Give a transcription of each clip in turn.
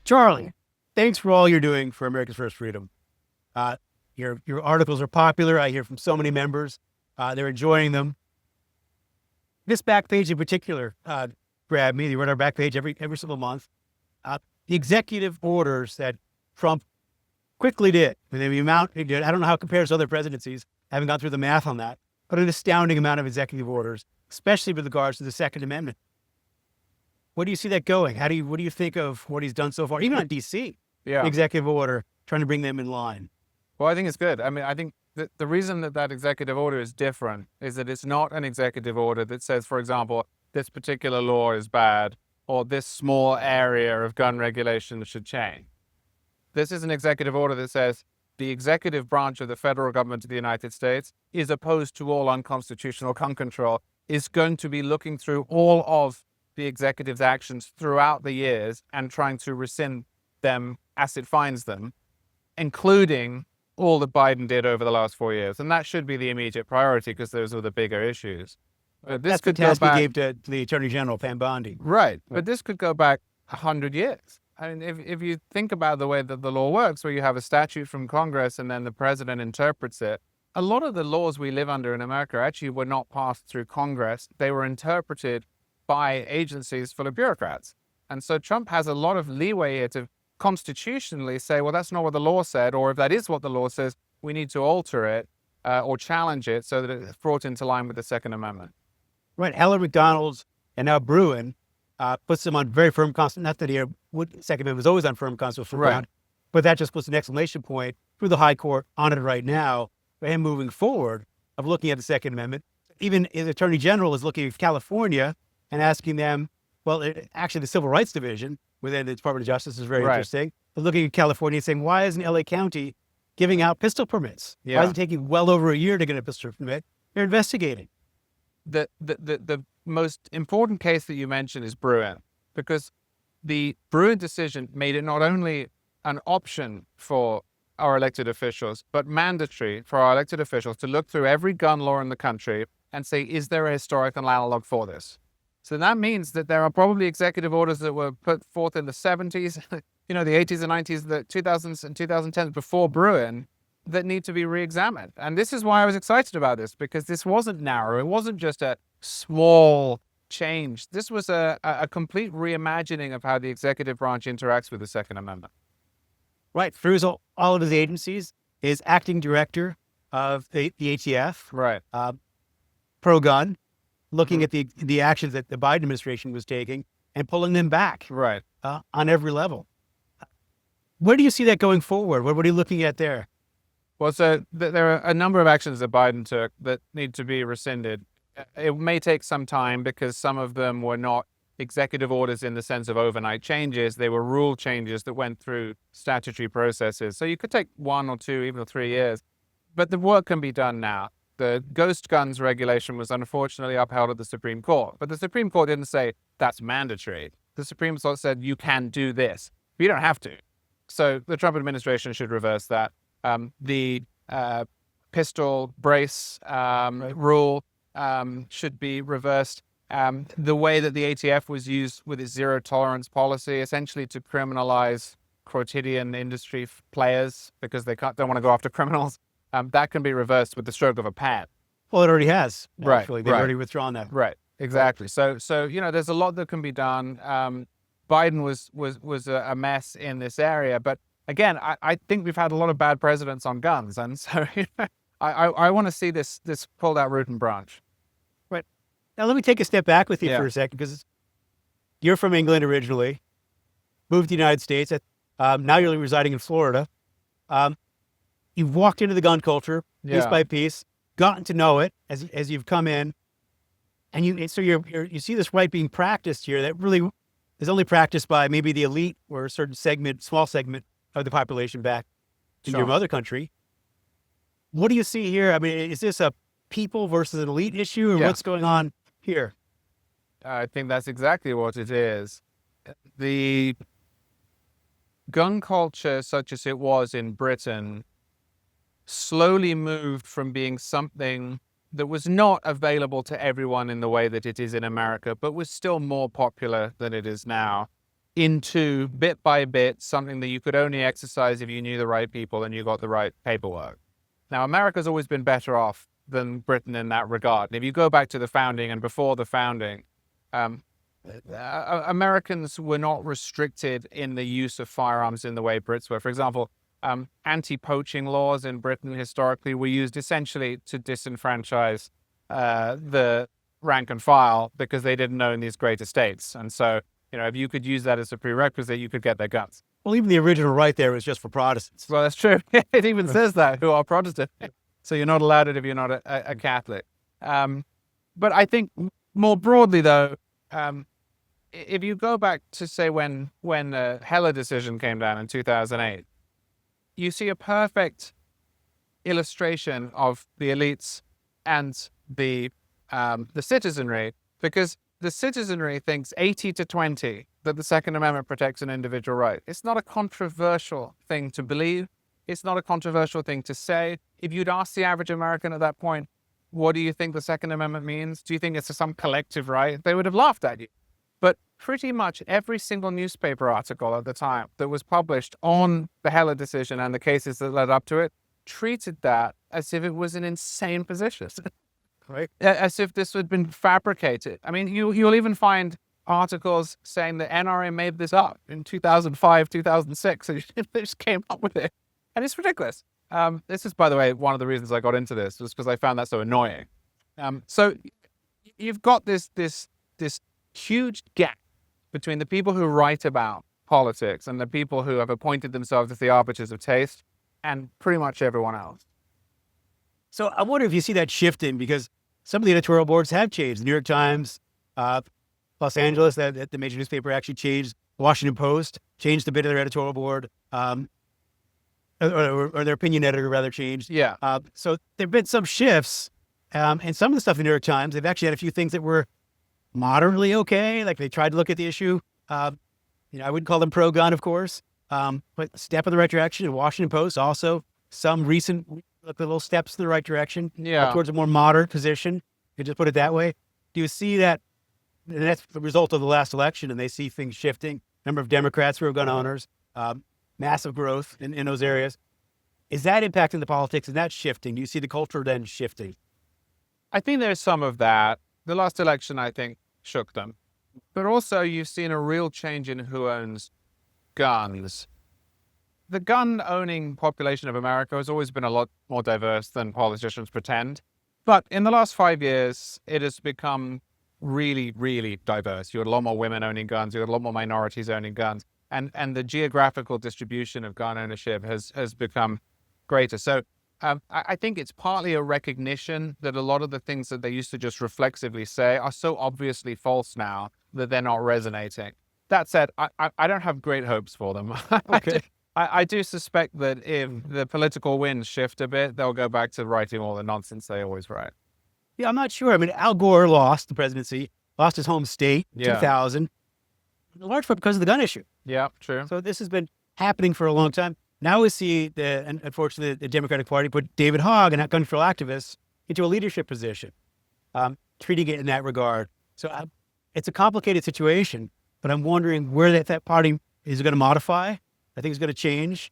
Charlie, thanks for all you're doing for America's First Freedom. Your articles are popular. I hear from so many members. They're enjoying them. This back page in particular grabbed me. They write our back page every single month. The executive orders that Trump quickly did. The amount he did, I don't know how it compares to other presidencies. I haven't gone through the math on that, but an astounding amount of executive orders, especially with regards to the Second Amendment. Where do you see that going? What do you think of what he's done so far? Even on DC, Yeah. executive order, trying to bring them in line. Well, I think it's good. I mean, I think the reason that executive order is different is that it's not an executive order that says, for example, this particular law is bad or this small area of gun regulation should change. This is an executive order that says the executive branch of the federal government of the United States is opposed to all unconstitutional gun control, is going to be looking through all of the executive's actions throughout the years and trying to rescind them as it finds them, including all that Biden did over the last 4 years. And that should be the immediate priority because those are the bigger issues. That's the task he gave to the Attorney General, Pam Bondi. Right. But this could go back 100 years. I mean, if you think about the way that the law works, where you have a statute from Congress and then the president interprets it, a lot of the laws we live under in America actually were not passed through Congress. They were interpreted by agencies full of bureaucrats. And so Trump has a lot of leeway here to constitutionally say, well, that's not what the law said, or if that is what the law says, we need to alter it or challenge it so that it's brought into line with the Second Amendment. Right. Heller, McDonald's, and now Bruin puts them on very firm not that the Second Amendment was always on firm constitutional ground, but that just puts an exclamation point through the high court on it right now for him moving forward of looking at the Second Amendment. Even his Attorney General is looking at California and asking them, well, actually the Civil Rights Division within the Department of Justice is very interesting, but looking at California and saying, why isn't LA County giving out pistol permits? Why is it taking well over a year to get a pistol permit? They're investigating. The most important case that you mentioned is Bruin, because the Bruin decision made it not only an option for our elected officials, but mandatory for our elected officials to look through every gun law in the country and say, is there a historical analog for this? So that means that there are probably executive orders that were put forth in the 70s, the 80s and 90s, the 2000s and 2010s before Bruin that need to be re-examined. And this is why I was excited about this, because this wasn't narrow. It wasn't just a small change. This was a complete reimagining of how the executive branch interacts with the Second Amendment. Right. Through all of his agencies, his acting director of the ATF, right, pro-gun, looking at the actions that the Biden administration was taking and pulling them back right, on every level. Where do you see that going forward? What are you looking at there? Well, so there are a number of actions that Biden took that need to be rescinded. It may take some time because some of them were not executive orders in the sense of overnight changes. They were rule changes that went through statutory processes. So you could take 1 or 2, even 3 years. But the work can be done now. The ghost guns regulation was unfortunately upheld at the Supreme Court. But the Supreme Court didn't say that's mandatory. The Supreme Court said you can do this, but you don't have to. So the Trump administration should reverse that. The pistol brace rule should be reversed. The way that the ATF was used with its zero tolerance policy, essentially to criminalize quotidian industry players because they don't want to go after criminals, that can be reversed with the stroke of a pen. Well, it already has. Right. Actually. They've already withdrawn that. Right. Exactly. So there's a lot that can be done. Biden was a mess in this area, but again, I think we've had a lot of bad presidents on guns, and so I want to see this pulled out root and branch. Right. Now let me take a step back with you for a second, because you're from England originally, moved to the United States. Now you're residing in Florida. You've walked into the gun culture piece by piece, gotten to know it as you've come in, and you see this right being practiced here that really is only practiced by maybe the elite or a certain small segment of the population back in your mother country. What do you see here? I mean, is this a people versus an elite issue, or what's going on here? I think that's exactly what it is. The gun culture, such as it was in Britain, slowly moved from being something that was not available to everyone in the way that it is in America, but was still more popular than it is now, into, bit by bit, something that you could only exercise if you knew the right people and you got the right paperwork. Now, America's always been better off than Britain in that regard. And if you go back to the founding and before the founding, Americans were not restricted in the use of firearms in the way Brits were. For example, anti-poaching laws in Britain historically were used essentially to disenfranchise the rank and file because they didn't own these great estates. And so, if you could use that as a prerequisite, you could get their guns. Well, even the original right there was just for Protestants. Well, that's true. It even says that, who are Protestant. So you're not allowed it if you're not a Catholic. But I think more broadly, though, if you go back to, say, when the Heller decision came down in 2008, you see a perfect illustration of the elites and the citizenry, because the citizenry thinks 80-20 that the Second Amendment protects an individual right. It's not a controversial thing to believe. It's not a controversial thing to say. If you'd ask the average American at that point, what do you think the Second Amendment means? Do you think it's some collective right? They would have laughed at you. But pretty much every single newspaper article at the time that was published on the Heller decision and the cases that led up to it treated that as if it was an insane position. Right. As if this had been fabricated. I mean, you'll even find articles saying the NRA made this up in 2005, 2006. So they just came up with it. And it's ridiculous. This is, by the way, one of the reasons I got into this was because I found that so annoying. So you've got this huge gap between the people who write about politics and the people who have appointed themselves as the arbiters of taste and pretty much everyone else. So I wonder if you see that shifting, because some of the editorial boards have changed. The New York Times, Los Angeles, the major newspaper, actually changed. The Washington Post changed a bit of their editorial board, or their opinion editor rather changed. Yeah. So there've been some shifts, and some of the stuff in the New York Times, they've actually had a few things that were moderately okay. Like they tried to look at the issue. I wouldn't call them pro-gun, of course, but step in the right direction. And Washington Post also some recent little steps in the right direction, towards a more moderate position. You just put it that way. Do you see that? And that's the result of the last election, and they see things shifting. Number of Democrats who are gun owners, massive growth in those areas. Is that impacting the politics? And that's shifting? Do you see the culture then shifting? I think there's some of that. The last election, I think, shook them. But also you've seen a real change in who owns guns. The gun-owning population of America has always been a lot more diverse than politicians pretend. But in the last 5 years, it has become really, really diverse. You had a lot more women owning guns. You had a lot more minorities owning guns. And the geographical distribution of gun ownership has become greater. So I think it's partly a recognition that a lot of the things that they used to just reflexively say are so obviously false now that they're not resonating. That said, I don't have great hopes for them. Okay. I do suspect that if the political winds shift a bit, they'll go back to writing all the nonsense they always write. Yeah, I'm not sure. I mean, Al Gore lost the presidency, lost his home state in 2000, in large part because of the gun issue. Yeah, true. So this has been happening for a long time. Now we see, unfortunately, the Democratic Party put David Hogg, a gun control activist, into a leadership position, treating it in that regard. So it's a complicated situation, but I'm wondering where that party is going to modify. I think it's going to change,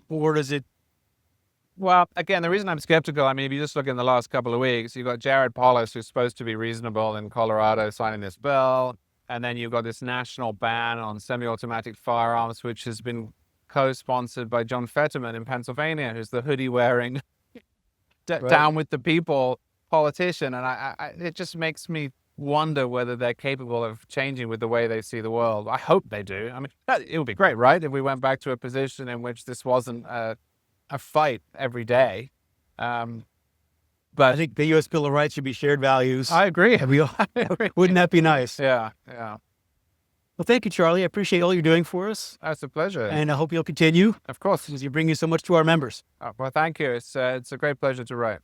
or does it? Well, again, the reason I'm skeptical, I mean, if you just look in the last couple of weeks, you've got Jared Polis, who's supposed to be reasonable in Colorado, signing this bill. And then you've got this national ban on semi-automatic firearms, which has been co-sponsored by John Fetterman in Pennsylvania, who's the hoodie-wearing, down with the people politician. And it just makes me wonder whether they're capable of changing with the way they see the world. I hope they do. I mean, it would be great, right, if we went back to a position in which this wasn't a fight every day. But I think the U.S. Bill of Rights should be shared values. I agree. Wouldn't that be nice? Yeah. Well, thank you, Charlie. I appreciate all you're doing for us. That's a pleasure. And I hope you'll continue. Of course. Because you bring you so much to our members. Well, thank you. It's a great pleasure to write.